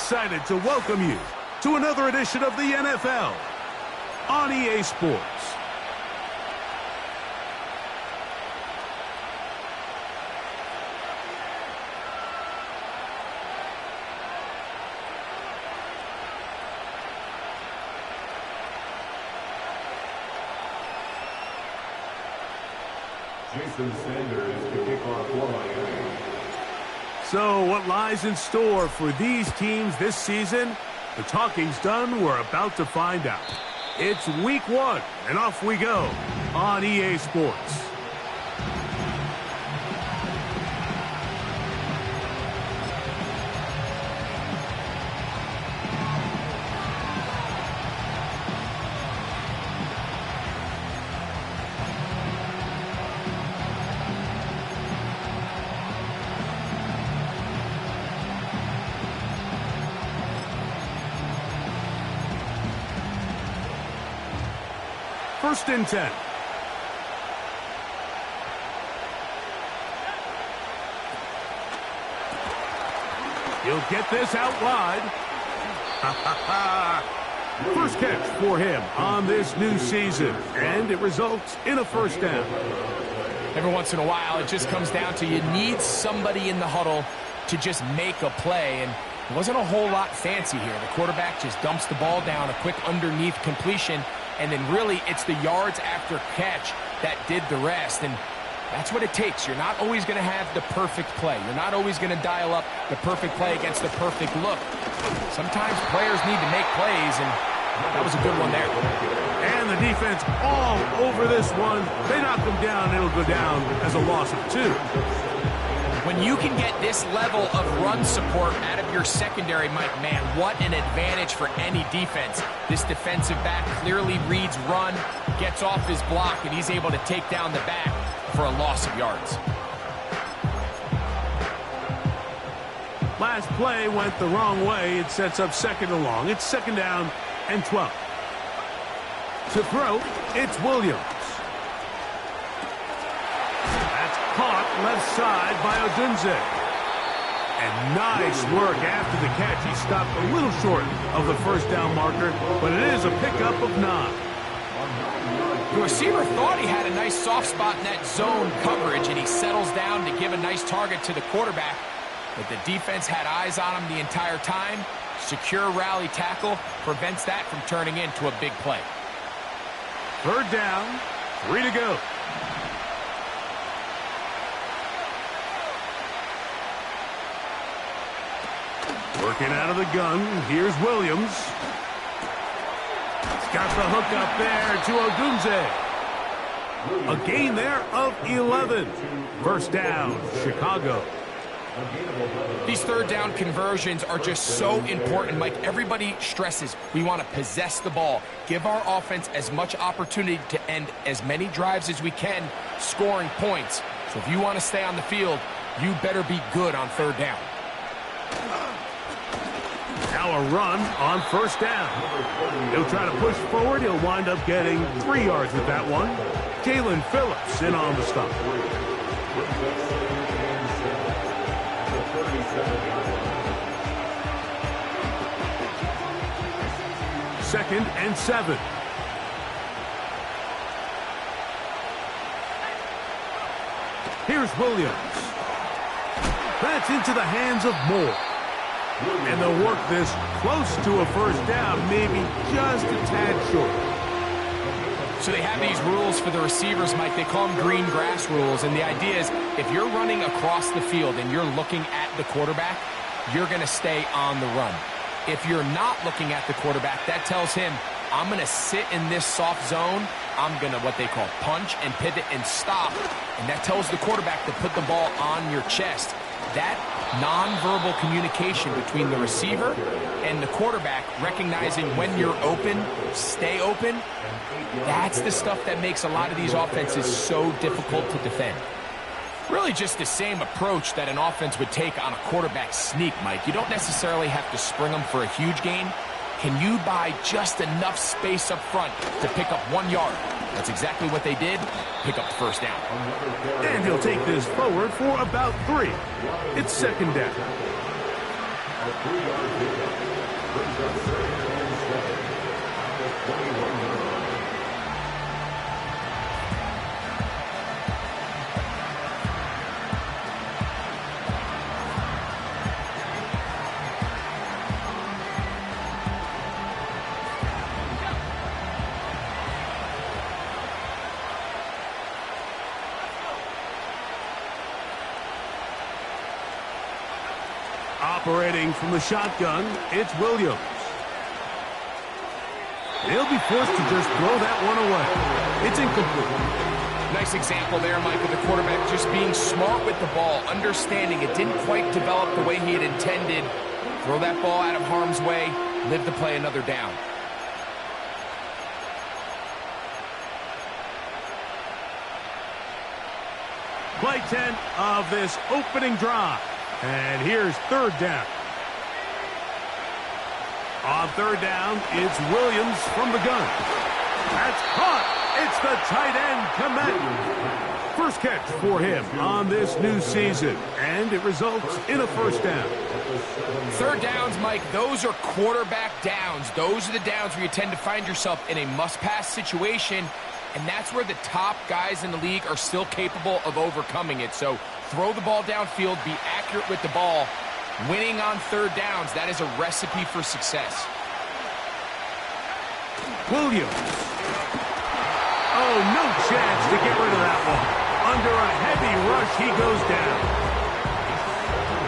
excited to welcome you to another edition of the NFL on EA Sports. So what lies in store for these teams this season? The talking's done. We're about to find out. It's week 1, and off we go on EA Sports. First and 10. He'll get this out wide. First catch for him on this new season, and it results in a first down. Every once in a while, it just comes down to you need somebody in the huddle to just make a play, and it wasn't a whole lot fancy here. The quarterback just dumps the ball down, a quick underneath completion, and then really it's the yards after catch that did the rest. And that's what it takes. You're not always going to have the perfect play. You're not always going to dial up the perfect play against the perfect look. Sometimes players need to make plays, and that was a good one there. And the defense all over this one. They knock them down, and it'll go down as a loss of 2. When you can get this level of run support out of your secondary, Mike, man, what an advantage for any defense. This defensive back clearly reads run, gets off his block, and he's able to take down the back for a loss of yards. Last play went the wrong way. It sets up second and long. It's second down and 12. To throw, it's Williams. Caught left side by Odunze. And nice work after the catch. He stopped a little short of the first down marker, but it is a pickup of 9. The receiver thought he had a nice soft spot in that zone coverage, and he settles down to give a nice target to the quarterback. But the defense had eyes on him the entire time. Secure rally tackle prevents that from turning into a big play. Third down, 3 to go. Working out of the gun, here's Williams. He's got the hook up there to Odunze. A gain there of 11. First down, Chicago. These third down conversions are just so important, Mike. Everybody stresses we want to possess the ball, give our offense as much opportunity to end as many drives as we can, scoring points. So if you want to stay on the field, you better be good on third down. Now a run on first down. He'll try to push forward. He'll wind up getting 3 yards with that one. Jalen Phillips in on the stop. Second and 7. Here's Williams. That's into the hands of Moore. And they'll work this close to a first down, maybe just a tad short. So they have these rules for the receivers, Mike. They call them green grass rules. And the idea is if you're running across the field and you're looking at the quarterback, you're going to stay on the run. If you're not looking at the quarterback, that tells him, I'm going to sit in this soft zone. I'm going to what they call punch and pivot and stop. And that tells the quarterback to put the ball on your chest. That nonverbal communication between the receiver and the quarterback, recognizing when you're open, stay open, that's the stuff that makes a lot of these offenses so difficult to defend. Really just the same approach that an offense would take on a quarterback sneak, Mike. You don't necessarily have to spring them for a huge gain. Can you buy just enough space up front to pick up 1 yard? That's exactly what they did. Pick up the first down. And he'll take this forward for about 3. It's second down. Operating from the shotgun, it's Williams. They'll be forced to just throw that one away. It's incomplete. Nice example there, Mike, of the quarterback just being smart with the ball, understanding it didn't quite develop the way he had intended. Throw that ball out of harm's way, live to play another down. Play 10 of this opening drive. And here's third down. On third down, it's Williams from the gun. That's caught. It's the tight end, Komet. First catch for him on this new season, and it results in a first down. Third downs, Mike, those are quarterback downs. Those are the downs where you tend to find yourself in a must-pass situation, and that's where the top guys in the league are still capable of overcoming it. So throw the ball downfield, be accurate with the ball. Winning on third downs, that is a recipe for success. Williams. Oh, no chance to get rid of that one. Under a heavy rush, he goes down.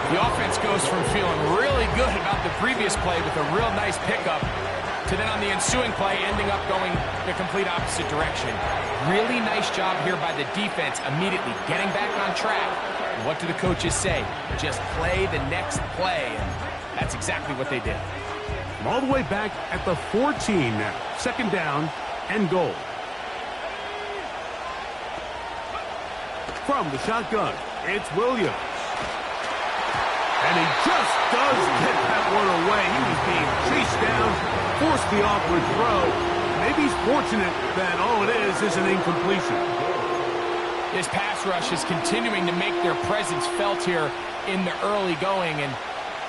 The offense goes from feeling really good about the previous play with a real nice pickup to then on the ensuing play ending up going the complete opposite direction. Really nice job here by the defense, immediately getting back on track. What do the coaches say? Just play the next play, and that's exactly what they did. All the way back at the 14 now. Second down and goal. From the shotgun, it's Williams. And he just does get that one away. He was being chased down, forced the awkward throw. Maybe he's fortunate that all it is an incompletion. This pass rush is continuing to make their presence felt here in the early going. And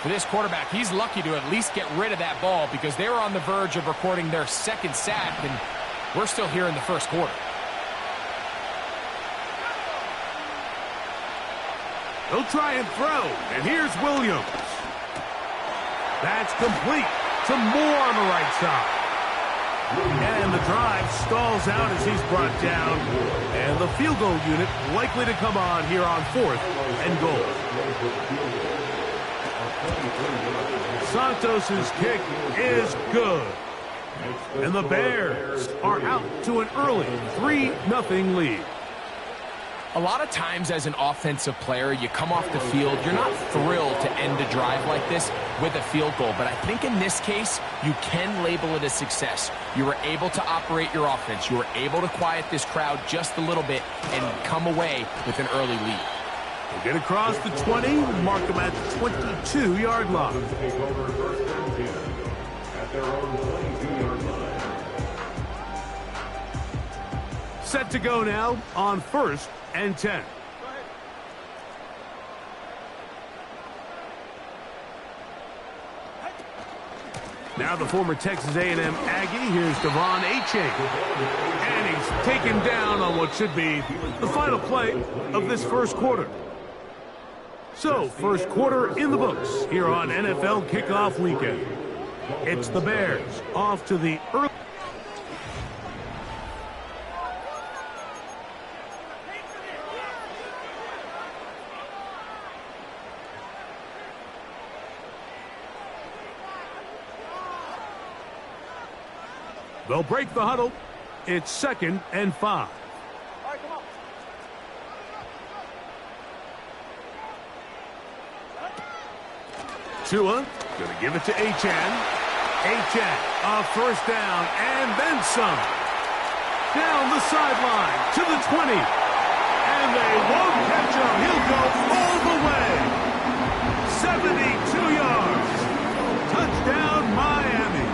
for this quarterback, he's lucky to at least get rid of that ball because they were on the verge of recording their second sack, and we're still here in the first quarter. He'll try and throw, and here's Williams. That's complete to Moore on the right side. And the drive stalls out as he's brought down. And the field goal unit likely to come on here on fourth and goal. Santos's kick is good. And the Bears are out to an early 3-0 lead. A lot of times as an offensive player, you come off the field, you're not thrilled to end a drive like this with a field goal. But I think in this case, you can label it a success. You were able to operate your offense. You were able to quiet this crowd just a little bit and come away with an early lead. They get across the 20, mark them at the 22-yard line. Set to go now on first and 10. Now the former Texas A&M Aggie, here's Devon Achane. And he's taken down on what should be the final play of this first quarter. So, first quarter in the books here on NFL Kickoff Weekend. It's the Bears off to the early... They'll break the huddle. It's 2nd and 5. All right, come on. Tua going to give it to Achane. Achane, a first down, and then some. Down the sideline to the 20. And they won't catch him. He'll go all the way. 72 yards. Touchdown, Miami.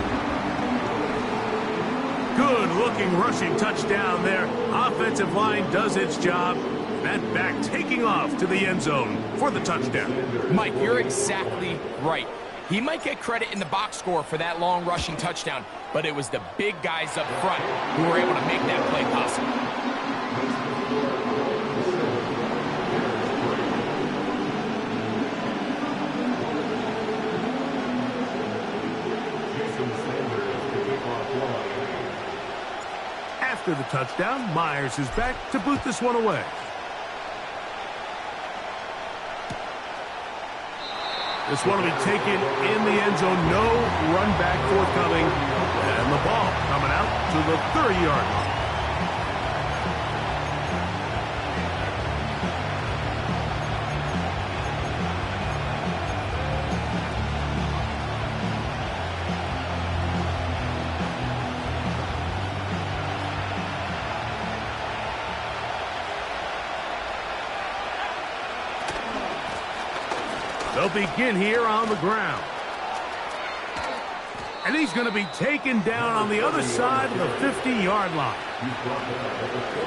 Good-looking rushing touchdown there. Offensive line does its job. That back taking off to the end zone for the touchdown. Mike, you're exactly right. He might get credit in the box score for that long rushing touchdown, but it was the big guys up front who were able to make that play possible. After the touchdown, Myers is back to boot this one away. This one will be taken in the end zone. No run back forthcoming. And the ball coming out to the 30-yard line. They'll begin here on the ground. And he's going to be taken down on the other side of the 50-yard line.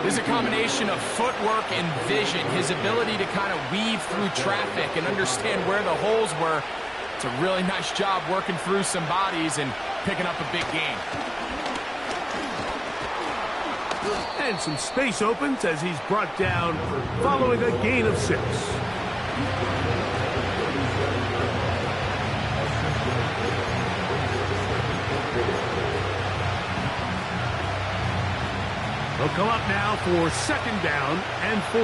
This is a combination of footwork and vision, his ability to kind of weave through traffic and understand where the holes were. It's a really nice job working through some bodies and picking up a big gain. And some space opens as he's brought down following a gain of 6. They'll come up now for 2nd down and 4.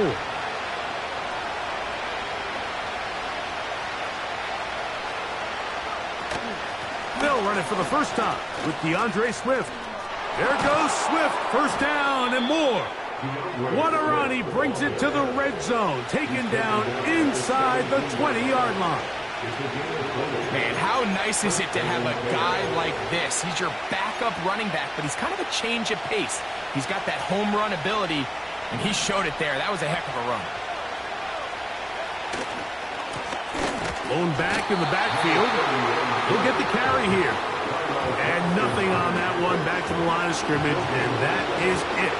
They'll run it for the first time with DeAndre Swift. There goes Swift, 1st down and more. What a run, he brings it to the red zone, taken down inside the 20-yard line. Man, how nice is it to have a guy like this? He's your backup running back, but he's kind of a change of pace. He's got that home run ability, and he showed it there. That was a heck of a run. Blown back in the backfield. He'll get the carry here. And nothing on that one, back to the line of scrimmage, and that is it.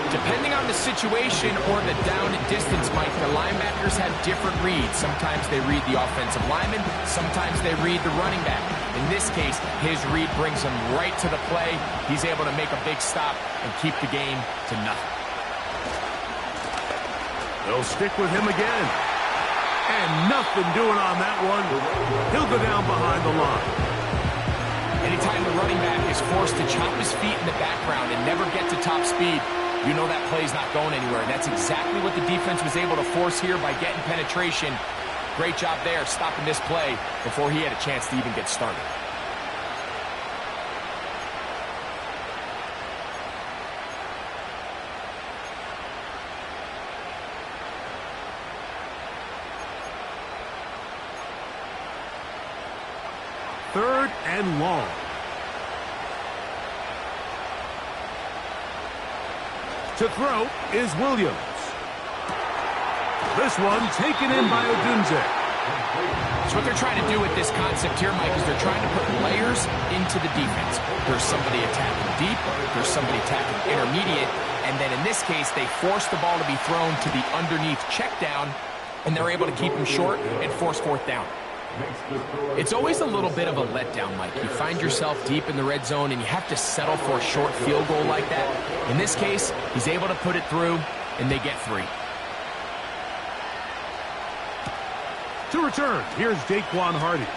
Depending on the situation or the down and distance, Mike, the linebackers have different reads. Sometimes they read the offensive lineman. Sometimes they read the running back. In this case, his read brings him right to the play. He's able to make a big stop and keep the game to nothing. They'll stick with him again. And nothing doing on that one. He'll go down behind the line. Anytime the running back is forced to chop his feet in the background and never get to top speed, you know that play's not going anywhere. And that's exactly what the defense was able to force here by getting penetration. Great job there, stopping this play before he had a chance to even get started. Third and long. To throw is Williams. This one taken in by Odunze. So what they're trying to do with this concept here, Mike, is they're trying to put layers into the defense. There's somebody attacking deep, there's somebody attacking intermediate, and then in this case, they force the ball to be thrown to the underneath check down, and they're able to keep them short and force 4th down. It's always a little bit of a letdown, Mike. You find yourself deep in the red zone and you have to settle for a short field goal like that. In this case, he's able to put it through, and they get 3. To return, here's Daquan Hardy.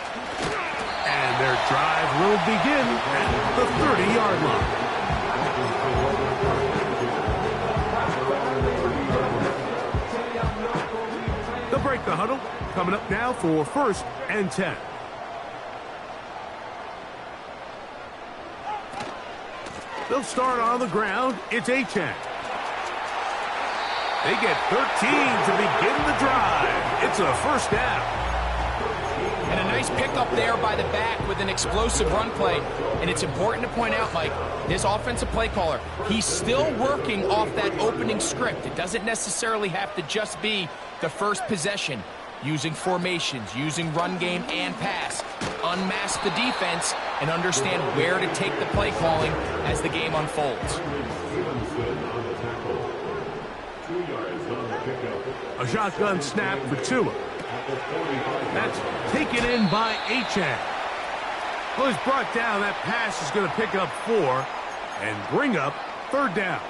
And their drive will begin at the 30-yard line. They'll break the huddle. Coming up now for 1st and 10. They'll start on the ground. It's Achane. They get 13 to begin the drive. It's a 1st down. And a nice pickup there by the back with an explosive run play. And it's important to point out, Mike, this offensive play caller, he's still working off that opening script. It doesn't necessarily have to just be the first possession. Using formations, using run game and pass, unmask the defense, and understand where to take the play calling as the game unfolds. A shotgun snap for Tua. That's taken in by Achan. Well, he's brought down. That pass is going to pick up 4 and bring up 3rd down.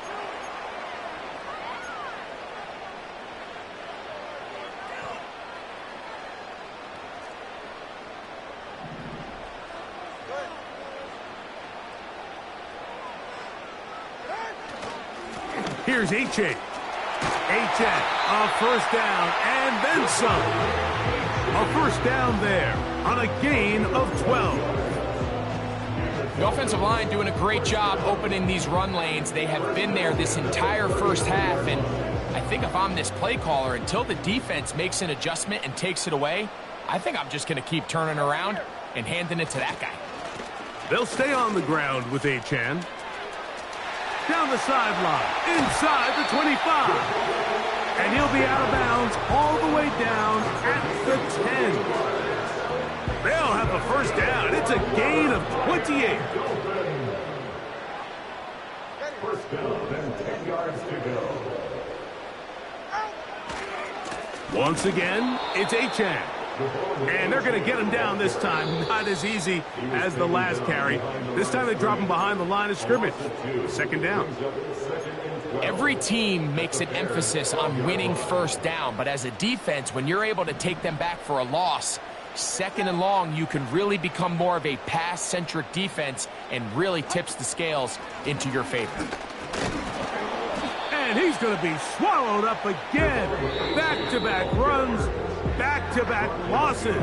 Here's Achan. Achan, a 1st down, and then some. A 1st down there on a gain of 12. The offensive line doing a great job opening these run lanes. They have been there this entire first half, and I think if I'm this play caller, until the defense makes an adjustment and takes it away, I think I'm just going to keep turning around and handing it to that guy. They'll stay on the ground with Achan. Down the sideline, inside the 25. And he'll be out of bounds all the way down at the 10. They'll have the 1st down. It's a gain of 28. 1st down and 10 yards to go. Once again, it's Achan. And they're going to get him down this time. Not as easy as the last carry. This time they drop him behind the line of scrimmage. 2nd down. Every team makes an emphasis on winning 1st down, but as a defense, when you're able to take them back for a loss, 2nd and long, you can really become more of a pass-centric defense and really tips the scales into your favor. And he's going to be swallowed up again. Back-to-back runs. Back-to-back losses.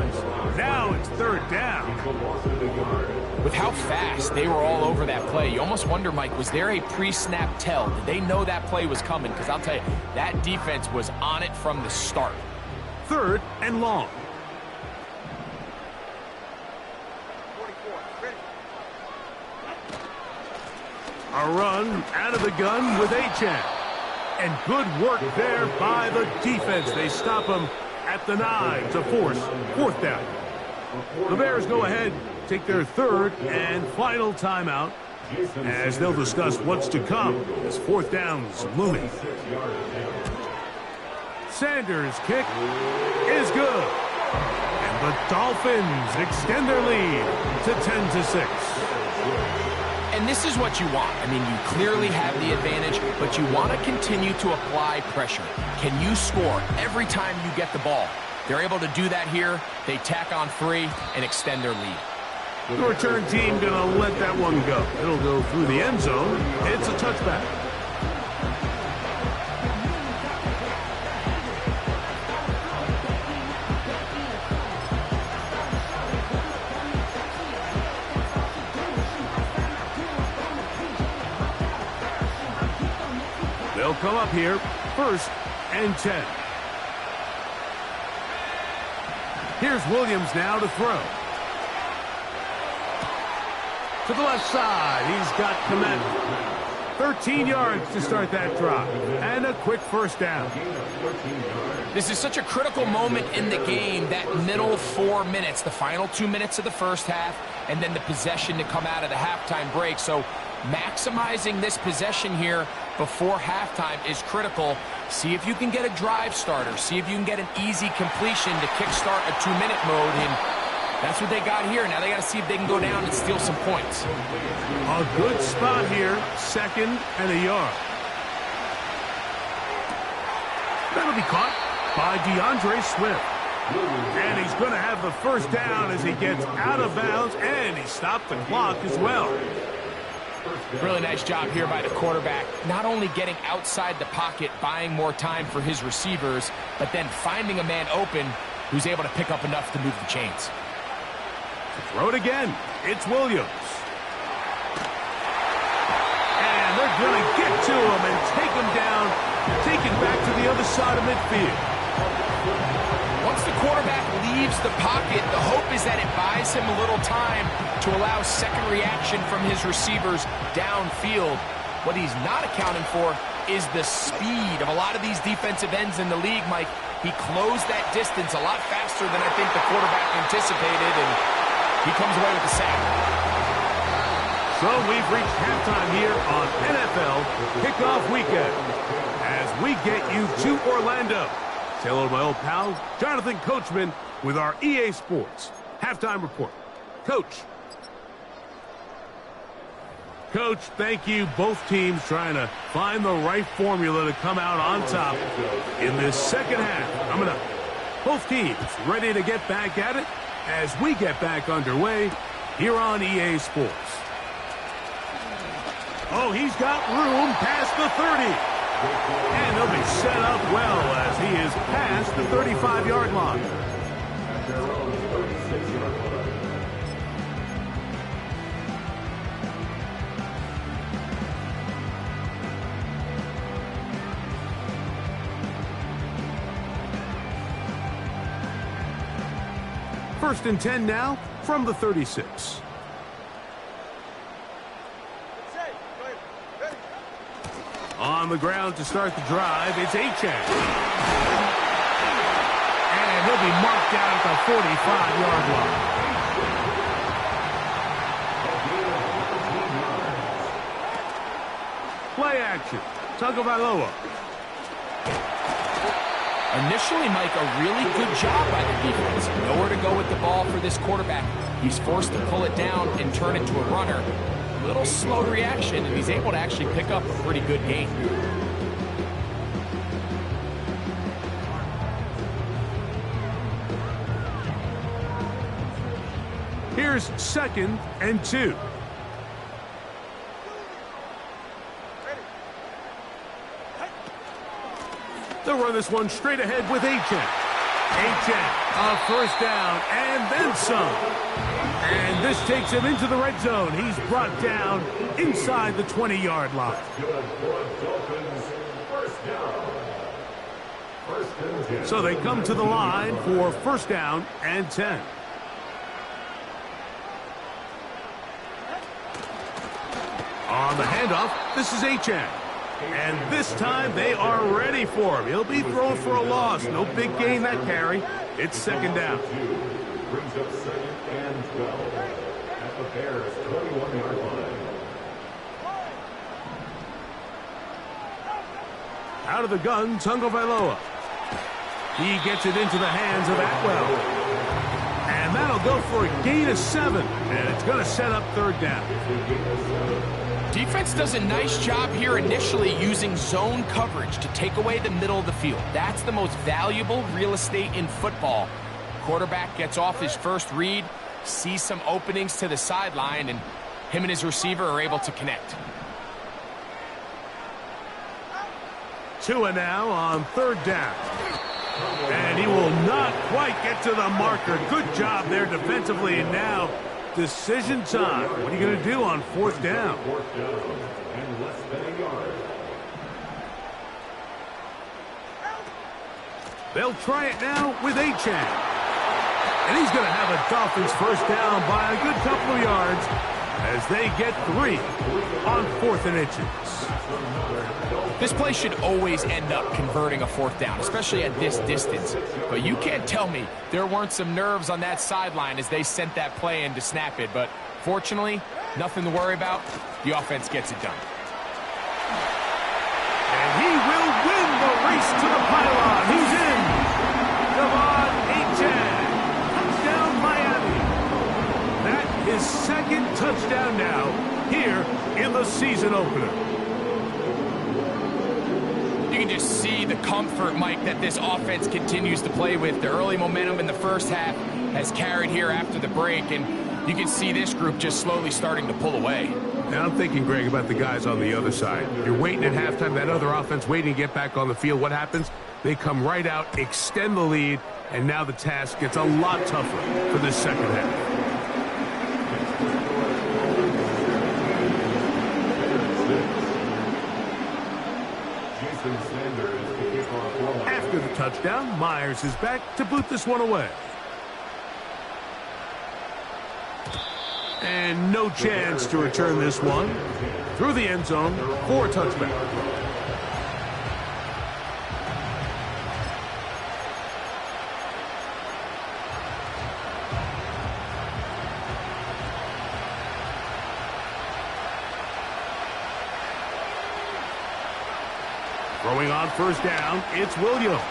Now it's 3rd down. With how fast they were all over that play, you almost wonder, Mike, was there a pre-snap tell? Did they know that play was coming? Because I'll tell you, that defense was on it from the start. 3rd and long. A run out of the gun with Achan. And good work there by the defense. They stop him at the 9 to force 4th down. The Bears go ahead, take their 3rd and final timeout as they'll discuss what's to come as 4th down's looming. Sanders' kick is good. And the Dolphins extend their lead to 10-6. And this is what you want. I mean, you clearly have the advantage, but you want to continue to apply pressure. Can you score every time you get the ball? They're able to do that here. They tack on 3 and extend their lead. The return team going to let that one go. It'll go through the end zone. It's a touchback. They'll come up here, 1st and 10. Here's Williams now to throw. To the left side, he's got command. 13 yards to start that drive. And a quick 1st down. This is such a critical moment in the game, that middle 4 minutes, the final 2 minutes of the first half, and then the possession to come out of the halftime break. So maximizing this possession here before halftime is critical. See if you can get a drive starter. See if you can get an easy completion to kickstart a 2-minute mode. And that's what they got here. Now they got to see if they can go down and steal some points. A good spot here, 2nd and a yard. That'll be caught by DeAndre Swift. And he's going to have the 1st down as he gets out of bounds, and he stopped the clock as well. Really nice job here by the quarterback, not only getting outside the pocket, buying more time for his receivers, but then finding a man open who's able to pick up enough to move the chains. Throw it again. It's Williams. And they're going to get to him and take him down, take it back to the other side of midfield. Once the quarterback leaves the pocket, the hope is that it buys him a little time to allow second reaction from his receivers downfield. What he's not accounting for is the speed of a lot of these defensive ends in the league, Mike. He closed that distance a lot faster than I think the quarterback anticipated, and he comes away with the sack. So we've reached halftime here on NFL Kickoff Weekend as we get you to Orlando Say hello to my old pal, Jonathan Coachman, with our EA Sports Halftime Report. Coach. Coach, thank you. Both teams trying to find the right formula to come out on top in this second half. Coming up, both teams ready to get back at it as we get back underway here on EA Sports. Oh, he's got room past the 30. And he'll be set up well as he is past the 35-yard line. First and 10 now from the 36. On the ground to start the drive, it's Achane. And he'll be marked down at the 45-yard line. Play action. Tagovailoa. Initially, Mike, a really good job by the defense. Nowhere to go with the ball for this quarterback. He's forced to pull it down and turn it to a runner. A little slow reaction, and he's able to actually pick up a pretty good gain. Here's 2nd and 2. They'll run this one straight ahead with Achane. Achane, a first down, and then some. And this takes him into the red zone. He's brought down inside the 20-yard line. So they come to the line for first down and 10. On the handoff, this is Achane. And this time they are ready for him. He'll be thrown for a loss. No big gain that carry. It's second down. Brings up 2nd and 12 at the Bears' 21-yard line. Out of the gun, Tagovailoa. He gets it into the hands of Atwell. And that'll go for a gain of 7. And it's going to set up third down. Defense does a nice job here initially using zone coverage to take away the middle of the field. That's the most valuable real estate in football. Quarterback gets off his first read, sees some openings to the sideline, and him and his receiver are able to connect. Tua now on third down. And he will not quite get to the marker. Good job there defensively, and now decision time. What are you going to do on fourth down? And less than a yard. They'll try it now with Achane. And he's going to have a Dolphins first down by a good couple of yards as they get 3 on 4th and inches. This play should always end up converting a fourth down, especially at this distance. But you can't tell me there weren't some nerves on that sideline as they sent that play in to snap it. But fortunately, nothing to worry about. The offense gets it done. And he will win the race to the pylon. He's in. Devon Achane. Touchdown, Miami. That is 2nd touchdown now here in the season opener. You can just see the comfort, Mike, that this offense continues to play with. The early momentum in the first half has carried here after the break, and you can see this group just slowly starting to pull away. Now I'm thinking, Greg, about the guys on the other side. You're waiting at halftime, that other offense waiting to get back on the field. What happens? They come right out, extend the lead, and now the task gets a lot tougher for this second half. After the touchdown, Myers is back to boot this one away. And no chance to return this one through the end zone for a touchback. Throwing on first down, it's Williams.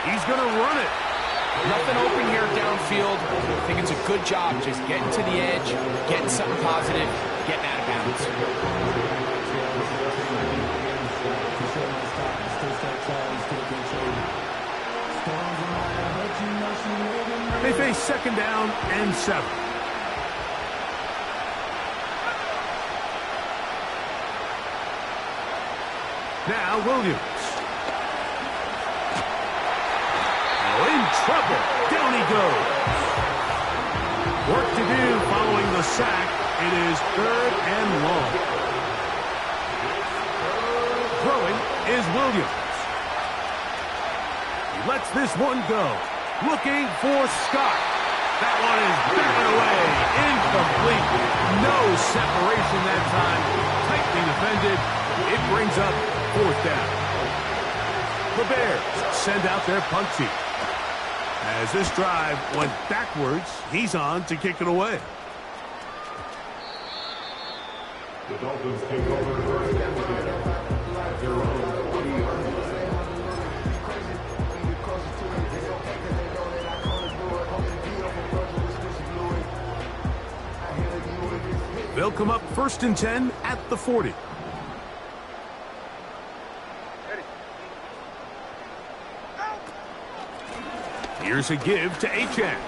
He's going to run it. Nothing open here downfield. I think it's a good job just getting to the edge, getting something positive, getting out of bounds. They face second down and 7. Now Williams. In trouble. Down he goes. Work to do following the sack. It is 3rd and long. Throwing is Williams. He lets this one go. Looking for Scott. That one is batted away. Incomplete. No separation that time. Tightly defended. It brings up 4th down. The Bears send out their punt team. As this drive went backwards, he's on to kick it away. The Dolphins take over first and 10 at their own 20-yard line. They'll come up 1st and 10 at the 40. Here's a give to Achane.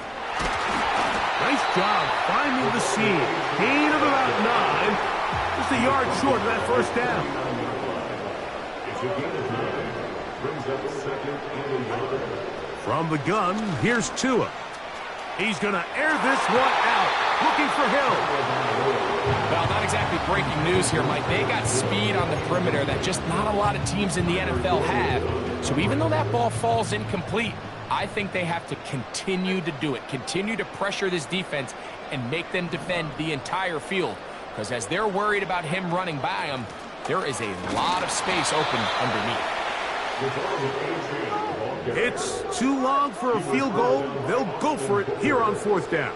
Nice job finding the seam. Gain of about 9. Just a yard short of that first down. It's a gain of 9. Brings up 2nd and 11. From the gun, here's Tua. He's going to air this one out. Looking for Hill. Well, not exactly breaking news here, Mike. They got speed on the perimeter that just not a lot of teams in the NFL have. So even though that ball falls incomplete, I think they have to continue to do it, continue to pressure this defense and make them defend the entire field. Because as they're worried about him running by them, there is a lot of space open underneath. It's too long for a field goal. They'll go for it here on 4th down.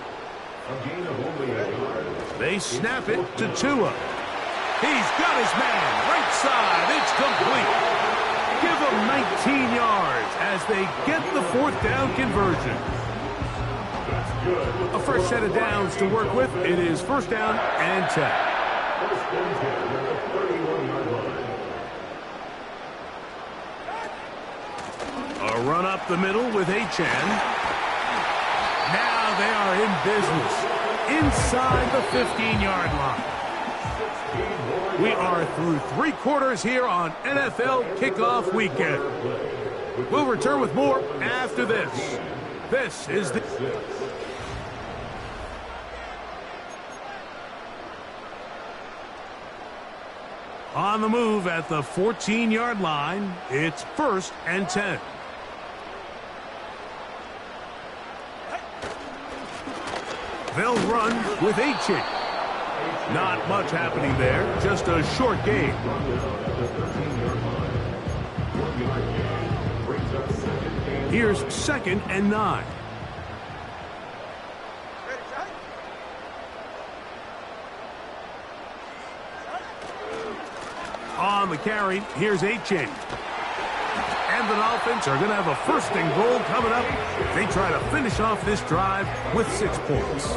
They snap it to Tua. He's got his man right side. It's complete. Give them 19 yards as they get the 4th down conversion. A fresh set of downs to work with. It is 1st down and 10. First and 10 at the 31-yard line. A run up the middle with Achane. Now they are in business inside the 15-yard line. We are through 3 quarters here on NFL Kickoff Weekend. We'll return with more after this. This is the... On the move at the 14-yard line, it's 1st and 10. They'll run with Achane. Not much happening there, just a short game. Here's 2nd and 9. On the carry, here's Achane. And the Dolphins are going to have a 1st and goal coming up. They try to finish off this drive with 6 points.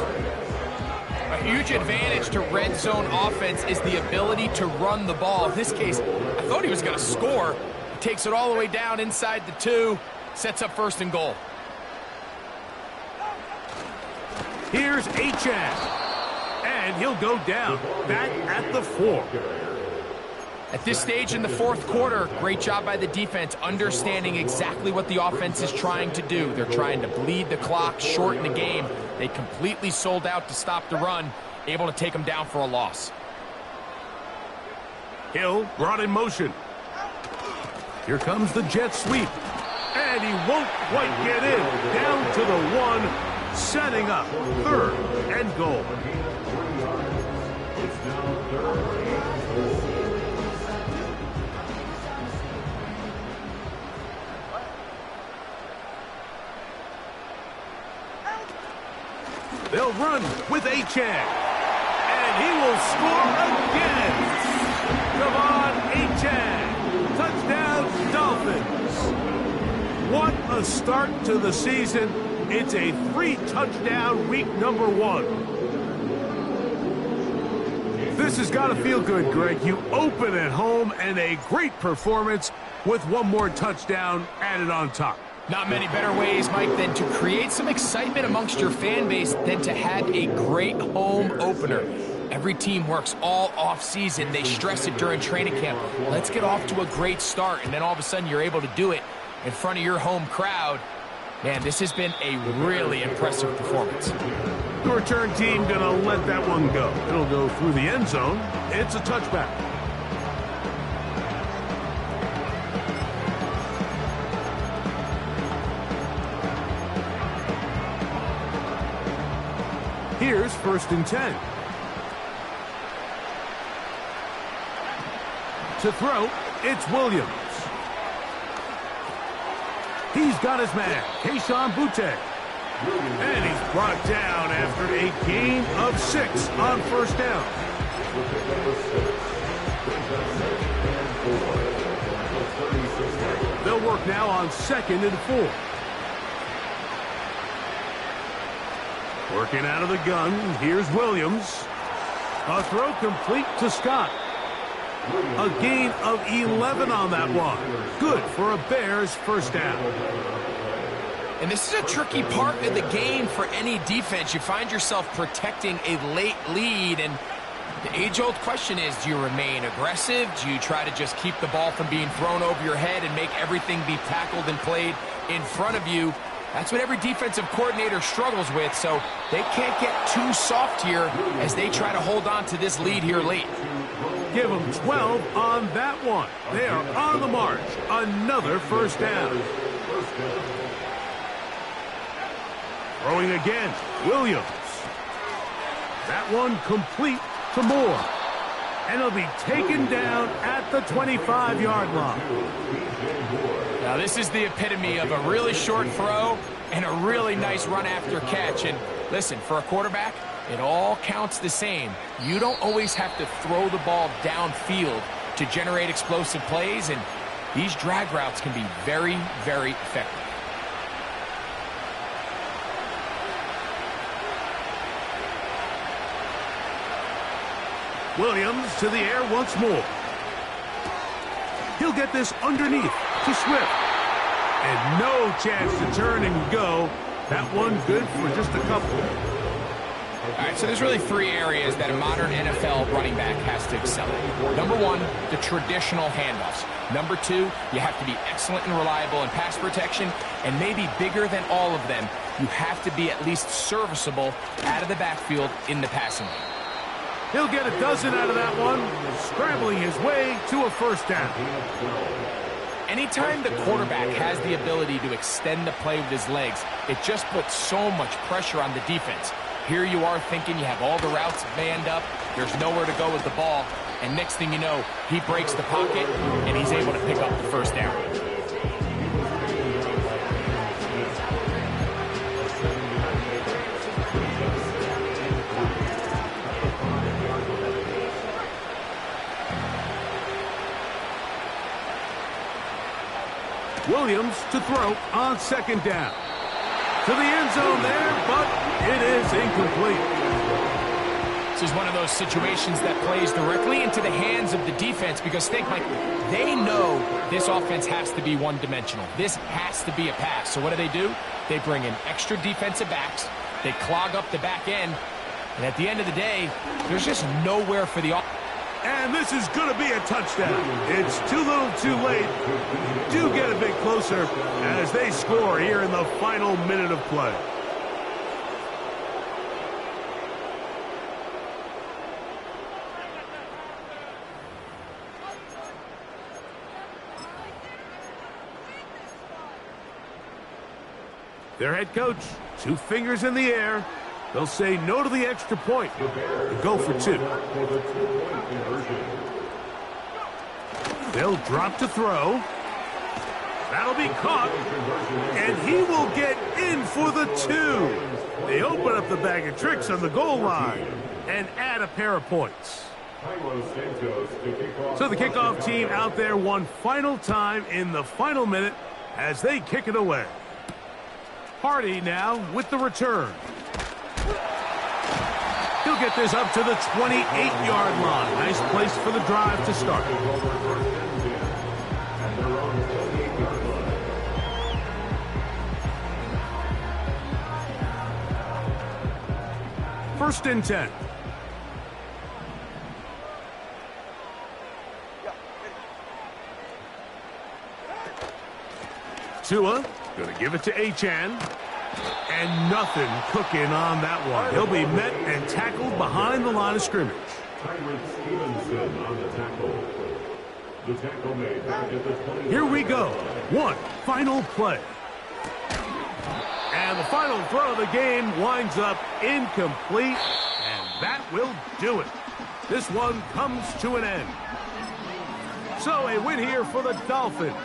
A huge advantage to red zone offense is the ability to run the ball. In this case, I thought he was going to score. He takes it all the way down inside the 2, sets up 1st and goal. Here's Achane. And he'll go down, back at the 4. At this stage in the 4th quarter, great job by the defense, understanding exactly what the offense is trying to do. They're trying to bleed the clock, shorten the game. They completely sold out to stop the run, able to take them down for a loss. Hill brought in motion. Here comes the jet sweep. And he won't quite get in. Down to the 1, setting up 3rd and goal. It's now 3rd and goal. They'll run with Achane. And he will score again. Come on, Achane. Touchdown, Dolphins. What a a start to the season. It's a 3-touchdown week number 1. This has got to feel good, Greg. You open at home and a great performance with one more touchdown added on top. Not many better ways, Mike, than to create some excitement amongst your fan base than to have a great home opener. Every team works all off-season. They stress it during training camp. Let's get off to a great start, and then all of a sudden you're able to do it in front of your home crowd. Man, this has been a really impressive performance. The return team going to let that one go. It'll go through the end zone. It's a touchback. Here's 1st and 10. To throw, it's Williams. He's got his man, Keyshawn Boutte. And he's brought down after a gain of 6 on 1st down. They'll work now on 2nd and 4. Working out of the gun, here's Williams. A throw complete to Scott. A gain of 11 on that one. Good for a Bears 1st down. And this is a tricky part of the game for any defense. You find yourself protecting a late lead, and the age-old question is, do you remain aggressive? Do you try to just keep the ball from being thrown over your head and make everything be tackled and played in front of you? That's what every defensive coordinator struggles with, so they can't get too soft here as they try to hold on to this lead here late. Give them 12 on that one. They are on the march. Another 1st down. Throwing again, Williams. That one complete to Moore. And he'll be taken down at the 25-yard line. Now, this is the epitome of a really short throw and a really nice run after catch. And listen, for a quarterback, it all counts the same. You don't always have to throw the ball downfield to generate explosive plays, and these drag routes can be very, very effective. Williams to the air once more. He'll get this underneath to Swift. And no chance to turn and go. That one good for just a couple. All right, so there's really 3 areas that a modern NFL running back has to excel at. Number 1, the traditional handoffs. Number 2, you have to be excellent and reliable in pass protection. And maybe bigger than all of them, you have to be at least serviceable out of the backfield in the passing game. He'll get a dozen out of that one, scrambling his way to a 1st down. Anytime the quarterback has the ability to extend the play with his legs, it just puts so much pressure on the defense. Here you are thinking you have all the routes manned up, there's nowhere to go with the ball, and next thing you know, he breaks the pocket, and he's able to pick up the 1st down. Williams to throw on 2nd down. To the end zone there, but it is incomplete. This is one of those situations that plays directly into the hands of the defense because think, Mike, they know this offense has to be one-dimensional. This has to be a pass. So what do? They bring in extra defensive backs. They clog up the back end. And at the end of the day, there's just nowhere for the offense. And this is going to be a touchdown. It's too little too late. Do get a bit closer as they score here in the final minute of play. Their head coach, 2 fingers in the air. They'll say no to the extra point and go for 2. They'll drop to throw. That'll be caught. And he will get in for the 2. They open up the bag of tricks on the goal line and add a pair of points. So the kickoff team out there one final time in the final minute as they kick it away. Hardy now with the return. He'll get this up to the 28-yard line. Nice place for the drive to start. First and 10. Tua going to give it to Achane. And nothing cooking on that one. He'll be met and tackled behind the line of scrimmage. Stevenson on the tackle. The tackle made back at the 20. Here we go. One final play. And the final throw of the game winds up incomplete. And that will do it. This one comes to an end. So a win here for the Dolphins.